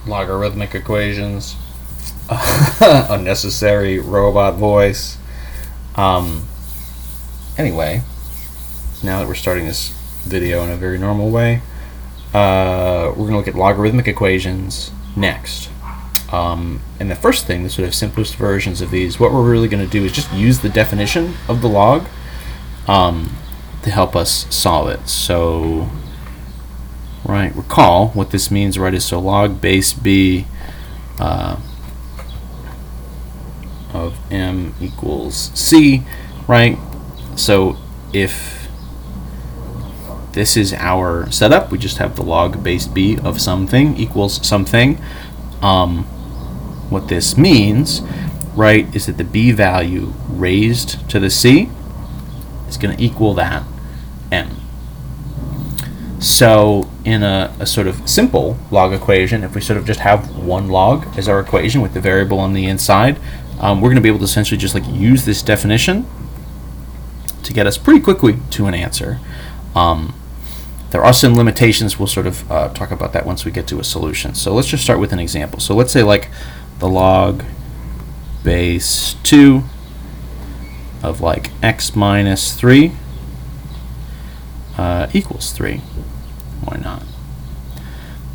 logarithmic equations. Unnecessary robot voice. Anyway, now that we're starting this video in a very normal way, we're going to look at logarithmic equations next. And the first thing, the sort of simplest versions of these, what we're really going to do is just use the definition of the log to help us solve it. So, right, recall what this means, right, is so log base b of m equals c, right? So if this is our setup, we just have the log base b of something equals something. What this means, right, is that the b value raised to the c is going to equal that m. So in a sort of simple log equation, if we sort of just have one log as our equation with the variable on the inside, we're going to be able to essentially just like use this definition to get us pretty quickly to an answer. There are some limitations. We'll sort of talk about that once we get to a solution. So let's just start with an example. So let's say like the log base 2 of like x minus 3 equals 3. Why not?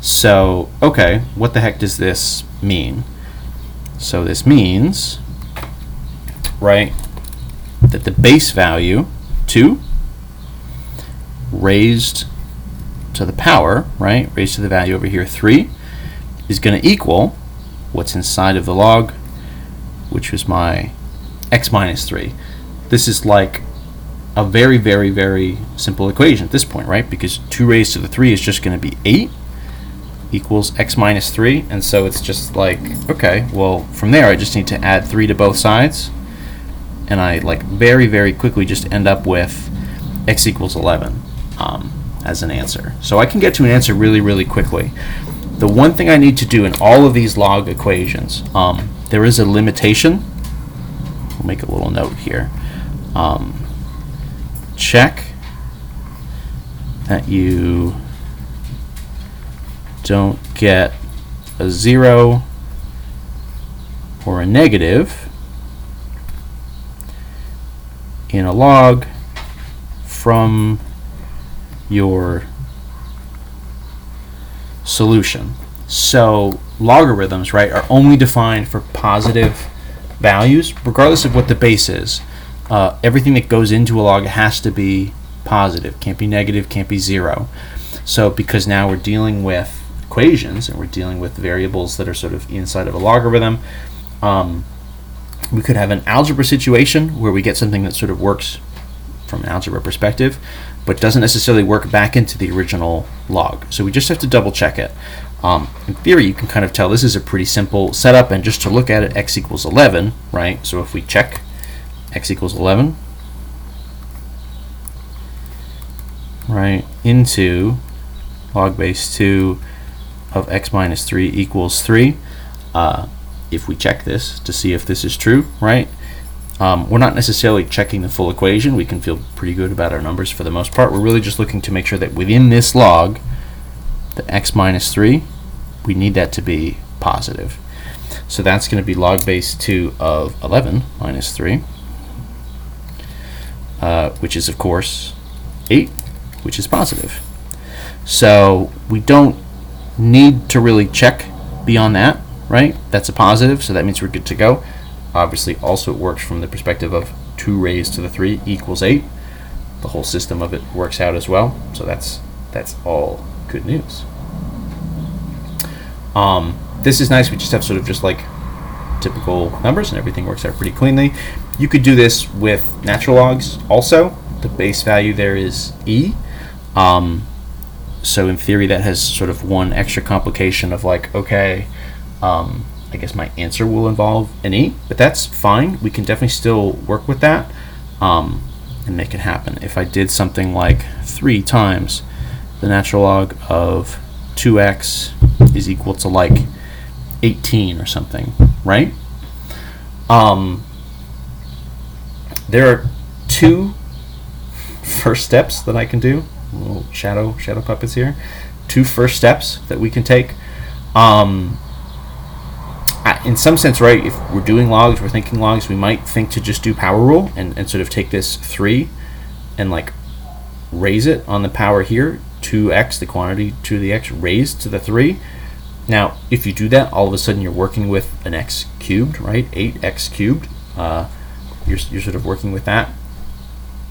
So, okay, what the heck does this mean? So this means, right, that the base value 2 raised to the power, right, raised to the value over here 3, is going to equal what's inside of the log, which was my x minus 3. This is like a very, very, very simple equation at this point, right? Because 2 raised to the 3 is just going to be 8 equals x minus 3. And so it's just like, okay, well, from there I just need to add 3 to both sides. And I like very, very quickly just end up with x equals 11 as an answer. So I can get to an answer really, really quickly. The one thing I need to do in all of these log equations, there is a limitation. We'll make a little note here. Check that you don't get a 0 or a negative in a log from your solution. So logarithms, right, are only defined for positive values, regardless of what the base is. Everything that goes into a log has to be positive, can't be negative, can't be 0. So because now we're dealing with equations and we're dealing with variables that are sort of inside of a logarithm, we could have an algebra situation where we get something that sort of works from an algebra perspective, but doesn't necessarily work back into the original log. So we just have to double check it. In theory, you can kind of tell this is a pretty simple setup, and just to look at it, x equals 11, right? So if we check x equals 11, right, into log base 2 of x minus 3 equals 3, if we check this to see if this is true, right, we're not necessarily checking the full equation. We can feel pretty good about our numbers for the most part. We're really just looking to make sure that within this log, the x minus 3, we need that to be positive. So that's going to be log base 2 of 11 minus 3, which is, of course, 8, which is positive. So we don't need to really check beyond that, right? That's a positive, so that means we're good to go. Obviously, also it works from the perspective of 2 raised to the 3 equals 8. The whole system of it works out as well, so that's all good news. This is nice. We just have sort of just like typical numbers, and everything works out pretty cleanly. You could do this with natural logs also. The base value there is e. So in theory, that has sort of one extra complication of like, okay, I guess my answer will involve an e, but that's fine. We can definitely still work with that and make it happen. If I did something like 3 times the natural log of 2x is equal to like 18 or something, right? There are 2 first steps that I can do. Little shadow puppets here. 2 first steps that we can take. In some sense, right, if we're doing logs, we're thinking logs, we might think to just do power rule and sort of take this 3 and like raise it on the power here, 2x, the quantity to the x raised to the 3. Now, if you do that, all of a sudden you're working with an x cubed, right? 8x cubed. You're sort of working with that.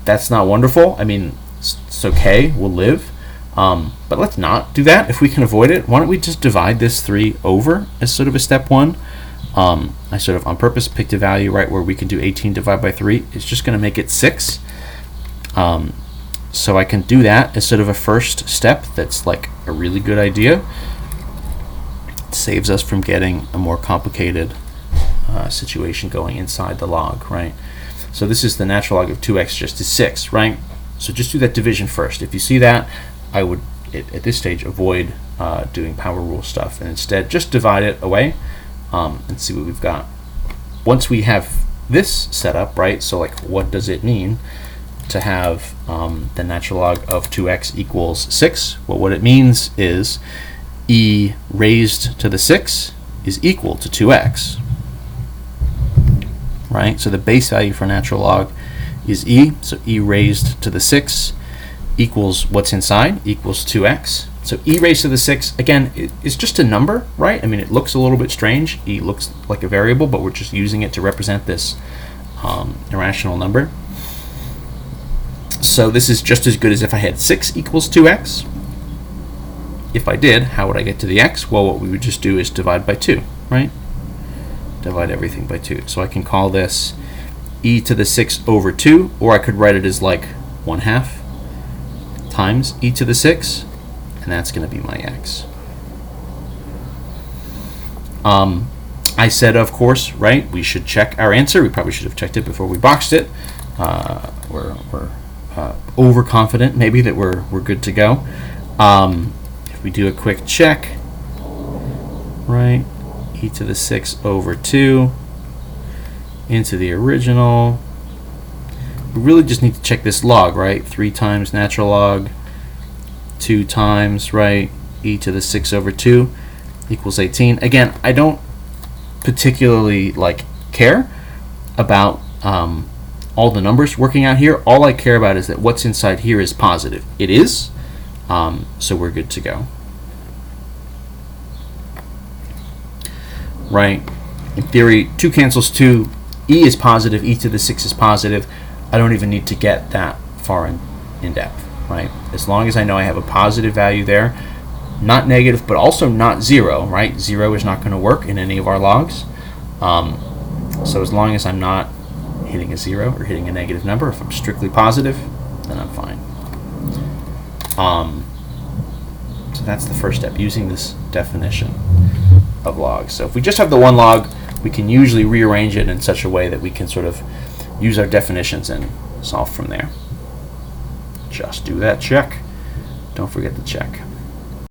That's not wonderful. I mean, it's okay, we'll live. But let's not do that if we can avoid it. Why don't we just divide this 3 over as sort of a step 1? I sort of on purpose picked a value right where we can do 18 divided by 3. It's just going to make it 6. So I can do that as sort of a first step. That's like a really good idea. It saves us from getting a more complicated situation going inside the log, right? So this is the natural log of 2x just is 6, right? So just do that division first. If you see that, I would, at this stage, avoid doing power rule stuff and instead just divide it away and see what we've got. Once we have this set up, right, so like what does it mean to have the natural log of 2x equals 6? Well, what it means is e raised to the 6 is equal to 2x, right? So the base value for natural log is e, so e raised to the 6 equals what's inside, equals 2x. So e raised to the 6, again, is just a number, right? I mean, it looks a little bit strange. E looks like a variable, but we're just using it to represent this irrational number. So this is just as good as if I had 6 equals 2x. If I did, how would I get to the x? Well, what we would just do is divide by 2, right? Divide everything by 2. So I can call this e to the 6 over 2, or I could write it as like 1/2 times e to the 6, and that's going to be my x. I said, of course, right, we should check our answer. We probably should have checked it before we boxed it. We're overconfident, maybe, that we're good to go. If we do a quick check, right, e to the 6 over 2 into the original. We really just need to check this log, right? 3 times natural log, 2 times, right, e to the 6 over 2 equals 18. Again, I don't particularly care about all the numbers working out here. All I care about is that what's inside here is positive. It is, so we're good to go. Right? In theory, 2 cancels 2. E is positive. E to the 6 is positive. I don't even need to get that far in depth, right? As long as I know I have a positive value there, not negative, but also not 0, right? 0 is not going to work in any of our logs. So as long as I'm not hitting a 0 or hitting a negative number, if I'm strictly positive, then I'm fine. So that's the first step, using this definition of logs. So if we just have the one log, we can usually rearrange it in such a way that we can sort of use our definitions and solve from there. Just do that check. Don't forget to check.